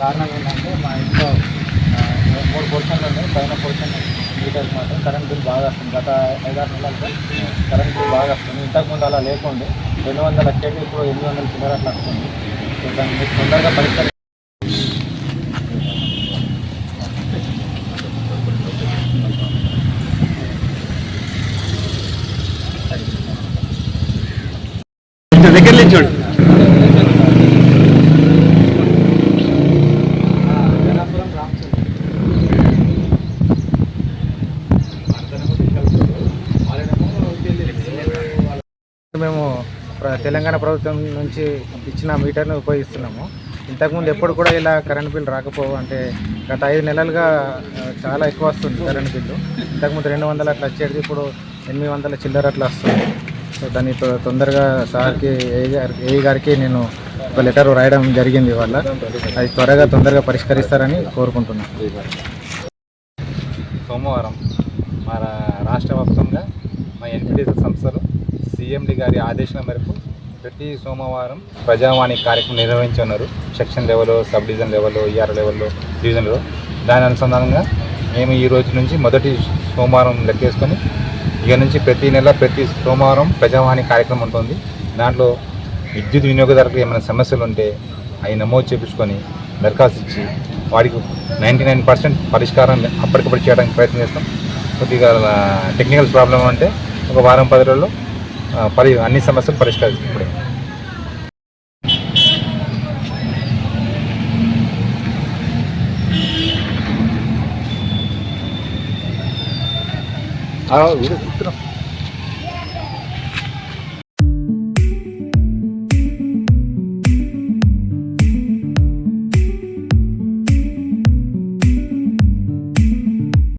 కారణం ఏంటంటే మా ఇంట్లో 3 పోర్షన్లు ఉన్నాయి. పైన పోర్షన్ మీటర్స్ మాత్రం కరెంట్ బిల్ బాగా వస్తుంది. గత 5-6 నెలలతో కరెంట్ బిల్ బాగా వస్తుంది. ఇంతకుముందు అలా లేకుండే 200 వచ్చేది ఇప్పుడు 800 చిల్లర అట్లా వస్తుంది. సో దాన్ని మీకు తొందరగా పరిష్కరి దగ్గర నిల్చోండి. మేము తెలంగాణ ప్రభుత్వం నుంచి ఇచ్చిన మీటర్ని ఉపయోగిస్తున్నాము. ఇంతకుముందు ఎప్పుడు కూడా ఇలా కరెంట్ బిల్ రాకపోవు. అంటే గత 5 నెలలుగా చాలా ఎక్కువ వస్తుంది కరెంట్ బిల్లు. ఇంతకుముందు 200 అట్లా వచ్చేది, ఇప్పుడు 800 చిల్లర అట్లా వస్తుంది. సో దాన్ని తొందరగా సార్కి ఏఈ గారికి నేను ఒక లెటర్ రాయడం జరిగింది. ఇవాళ అది తొందరగా పరిష్కరిస్తారని కోరుకుంటున్నాను. సోమవారం మన రాష్ట్ర వ్యాప్తంగా మా ఎన్పిటిసి సంస్థలు సిఎండి గారి ఆదేశాల మేరకు ప్రతి సోమవారం ప్రజావాణి కార్యక్రమం నిర్వహించున్నారు. సెక్షన్ లెవెల్లో, సబ్ డివిజన్ లెవెల్లో, ఈఆర్ లెవెల్లో, డివిజన్లో. దాని అనుసంధానంగా మేము ఈ రోజు నుంచి మొదటి సోమవారం లెక్కేసుకొని ఇక నుంచి ప్రతి నెల ప్రతి సోమవారం ప్రజావాణి కార్యక్రమం ఉంటుంది. దాంట్లో విద్యుత్ వినియోగదారులకు ఏమైనా సమస్యలు ఉంటే అవి నమోదు చేయించుకొని దరఖాస్తు ఇచ్చి వాడికి 99% పరిష్కారం అప్పటికప్పుడు చేయడానికి ప్రయత్నం చేస్తాం. కొద్దిగా టెక్నికల్ ప్రాబ్లం అంటే ఒక వారం 10 రోజుల్లో అన్ని సమస్యలు పరిష్కరిస్తాం. ఇప్పుడే వీడియో